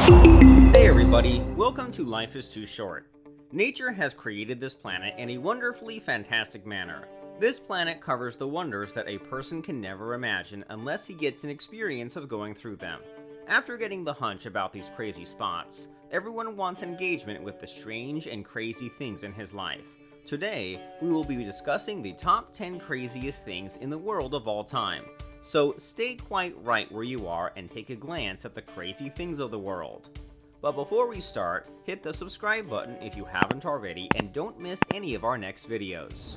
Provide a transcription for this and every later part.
Hey everybody, welcome to Life is Too Short. Nature has created this planet in a wonderfully fantastic manner. This planet covers the wonders that a person can never imagine unless he gets an experience of going through them. After getting the hunch about these crazy spots, everyone wants engagement with the strange and crazy things in his life. Today, we will be discussing the top 10 craziest things in the world of all time. So stay quite right where you are and take a glance at the crazy things of the world. But before we start, hit the subscribe button if you haven't already and don't miss any of our next videos.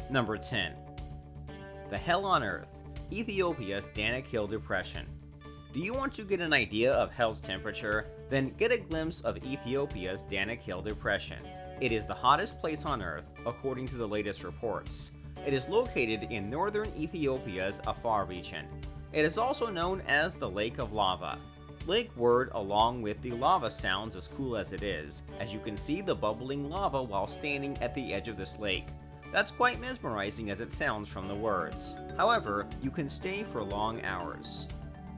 Number 10. The Hell on Earth, Ethiopia's Danakil Depression. Do you want to get an idea of hell's temperature? Then get a glimpse of Ethiopia's Danakil Depression. It is the hottest place on Earth, according to the latest reports. It is located in northern Ethiopia's Afar region. It is also known as the Lake of Lava. Lake word along with the lava sounds as cool as it is, as you can see the bubbling lava while standing at the edge of this lake. That's quite mesmerizing as it sounds from the words. However, you can stay for long hours.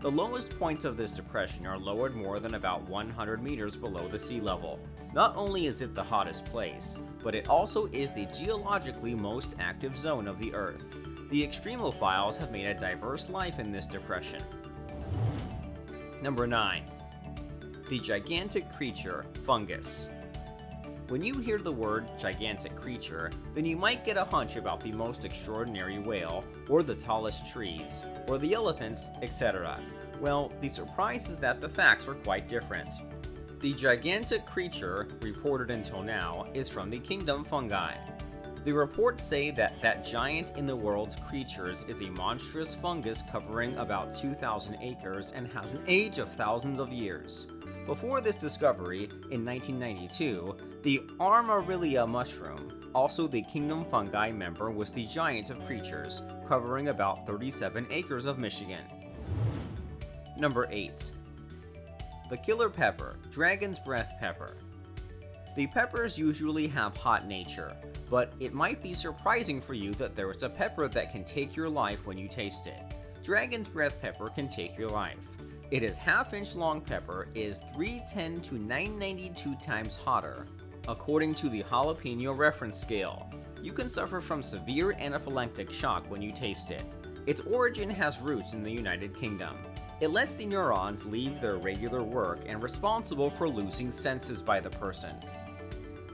The lowest points of this depression are lowered more than about 100 meters below the sea level. Not only is it the hottest place, but it also is the geologically most active zone of the Earth. The extremophiles have made a diverse life in this depression. Number 9. The gigantic creature, Fungus. When you hear the word gigantic creature, then you might get a hunch about the most extraordinary whale, or the tallest trees, or the elephants, etc. Well, the surprise is that the facts are quite different. The gigantic creature, reported until now, is from the kingdom Fungi. The reports say that giant in the world's creatures is a monstrous fungus covering about 2,000 acres and has an age of thousands of years. Before this discovery, in 1992, the Armadillo mushroom, also the kingdom fungi member, was the giant of creatures, covering about 37 acres of Michigan. Number 8. The killer pepper, dragon's breath pepper. The peppers usually have hot nature, but it might be surprising for you that there is a pepper that can take your life when you taste it. Dragon's breath pepper can take your life. It is half-inch long pepper is 310 to 992 times hotter, according to the jalapeno reference scale. You can suffer from severe anaphylactic shock when you taste it. Its origin has roots in the United Kingdom. It lets the neurons leave their regular work and responsible for losing senses by the person.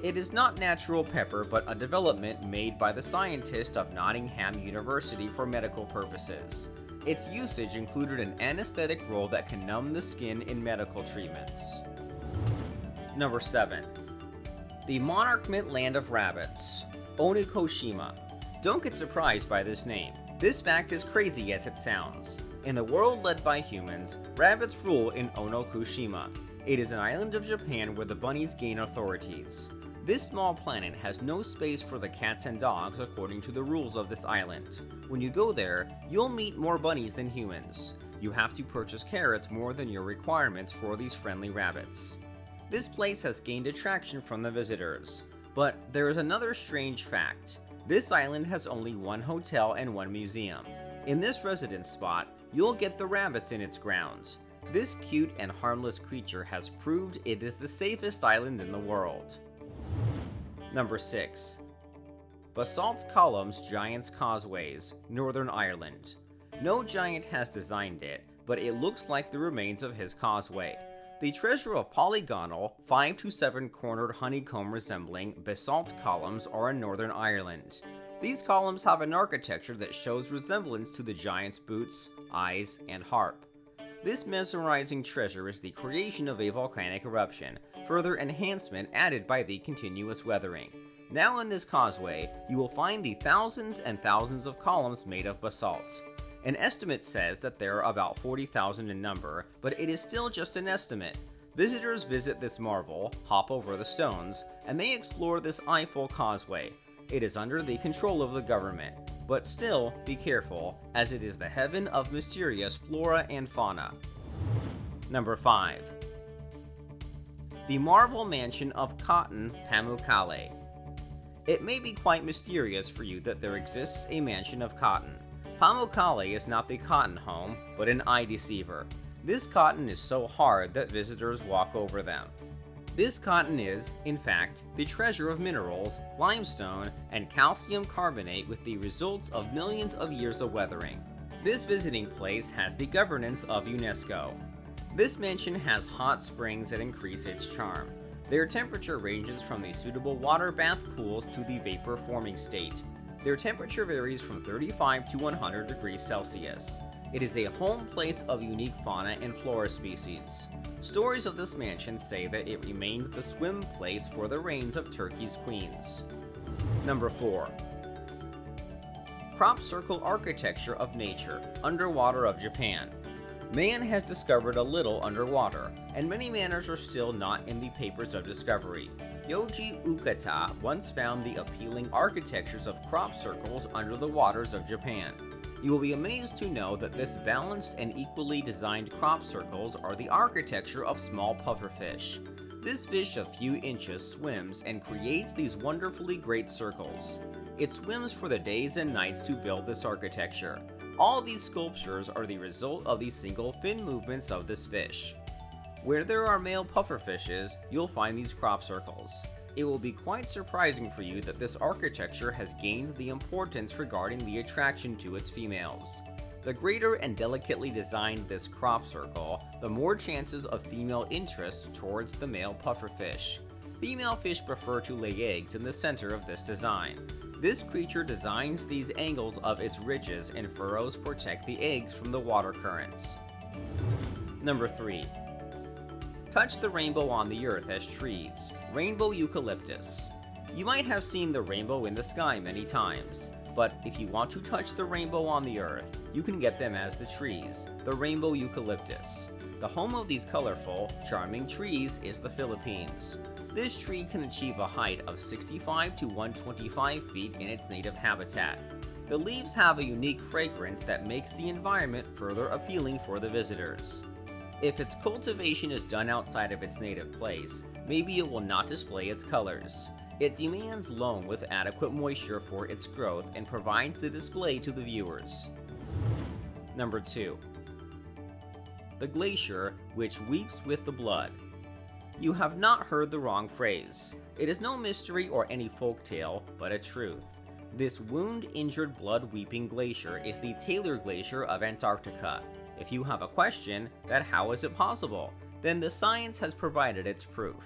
It is not natural pepper but a development made by the scientists of Nottingham University for medical purposes. Its usage included an anesthetic role that can numb the skin in medical treatments. Number 7. The Monarch Mint Land of Rabbits, Onikoshima. Don't get surprised by this name. This fact is crazy as it sounds. In the world led by humans, rabbits rule in Onikoshima. It is an island of Japan where the bunnies gain authorities. This small planet has no space for the cats and dogs according to the rules of this island. When you go there, you'll meet more bunnies than humans. You have to purchase carrots more than your requirements for these friendly rabbits. This place has gained attraction from the visitors. But there is another strange fact. This island has only one hotel and one museum. In this residence spot, you'll get the rabbits in its grounds. This cute and harmless creature has proved it is the safest island in the world. Number 6. Basalt Columns Giant's Causeways, Northern Ireland. No giant has designed it, but it looks like the remains of his causeway. The treasure of polygonal, 5 to 7 cornered honeycomb resembling basalt columns are in Northern Ireland. These columns have an architecture that shows resemblance to the giant's boots, eyes, and harp. This mesmerizing treasure is the creation of a volcanic eruption, further enhancement added by the continuous weathering. Now in this causeway, you will find the thousands and thousands of columns made of basalt. An estimate says that there are about 40,000 in number, but it is still just an estimate. Visitors visit this marvel, hop over the stones, and they explore this eye-full causeway. It is under the control of the government, but still be careful, as it is the heaven of mysterious flora and fauna. Number 5. The Marvel Mansion of Cotton, Pamukkale. It may be quite mysterious for you that there exists a mansion of cotton. Pamukkale is not the cotton home, but an eye deceiver. This cotton is so hard that visitors walk over them. This cotton is, in fact, the treasure of minerals, limestone, and calcium carbonate with the results of millions of years of weathering. This visiting place has the governance of UNESCO. This mansion has hot springs that increase its charm. Their temperature ranges from the suitable water bath pools to the vapor forming state. Their temperature varies from 35 to 100 degrees Celsius. It is a home place of unique fauna and flora species. Stories of this mansion say that it remained the swim place for the reigns of Turkey's queens. Number 4. Crop circle architecture of nature, underwater of Japan. Man has discovered a little underwater, and many matters are still not in the papers of discovery. Yoji Ukata once found the appealing architectures of crop circles under the waters of Japan. You will be amazed to know that this balanced and equally designed crop circles are the architecture of small pufferfish. This fish of few inches swims and creates these wonderfully great circles. It swims for the days and nights to build this architecture. All these sculptures are the result of the single fin movements of this fish. Where there are male pufferfishes, you'll find these crop circles. It will be quite surprising for you that this architecture has gained the importance regarding the attraction to its females. The greater and delicately designed this crop circle, the more chances of female interest towards the male pufferfish. Female fish prefer to lay eggs in the center of this design. This creature designs these angles of its ridges and furrows protect the eggs from the water currents. Number 3. Touch the rainbow on the earth as trees. Rainbow eucalyptus. You might have seen the rainbow in the sky many times, but if you want to touch the rainbow on the earth, you can get them as the trees, the rainbow eucalyptus. The home of these colorful, charming trees is the Philippines. This tree can achieve a height of 65 to 125 feet in its native habitat. The leaves have a unique fragrance that makes the environment further appealing for the visitors. If its cultivation is done outside of its native place, maybe it will not display its colors. It demands loam with adequate moisture for its growth and provides the display to the viewers. Number 2. The Glacier, which weeps with the blood. You have not heard the wrong phrase. It is no mystery or any folktale, but a truth. This wound-injured blood-weeping glacier is the Taylor Glacier of Antarctica. If you have a question that how is it possible, then the science has provided its proof.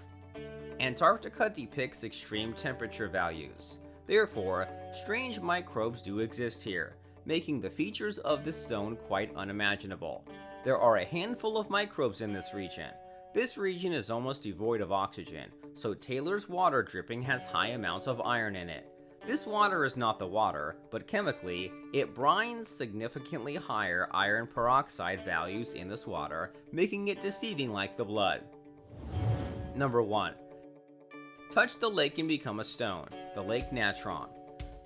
Antarctica depicts extreme temperature values. Therefore, strange microbes do exist here, making the features of this zone quite unimaginable. There are a handful of microbes in this region. This region is almost devoid of oxygen, so Taylor's water dripping has high amounts of iron in it. This water is not the water, but chemically, it brines significantly higher iron peroxide values in this water, making it deceiving like the blood. Number 1. Touch the lake and become a stone, the Lake Natron.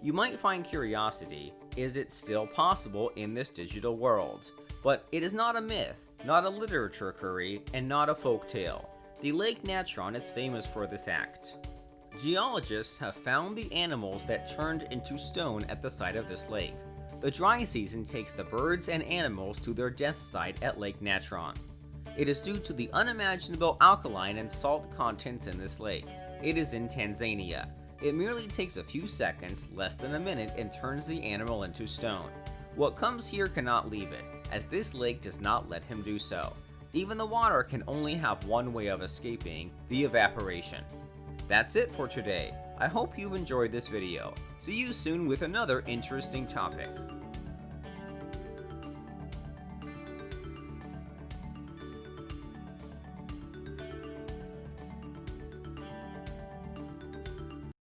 You might find curiosity, is it still possible in this digital world? But it is not a myth, not a literature curry, and not a folk tale. The Lake Natron is famous for this act. Geologists have found the animals that turned into stone at the site of this lake. The dry season takes the birds and animals to their death site at Lake Natron. It is due to the unimaginable alkaline and salt contents in this lake. It is in Tanzania. It merely takes a few seconds, less than a minute, and turns the animal into stone. What comes here cannot leave it, as this lake does not let him do so. Even the water can only have one way of escaping, the evaporation. That's it for today. I hope you've enjoyed this video. See you soon with another interesting topic.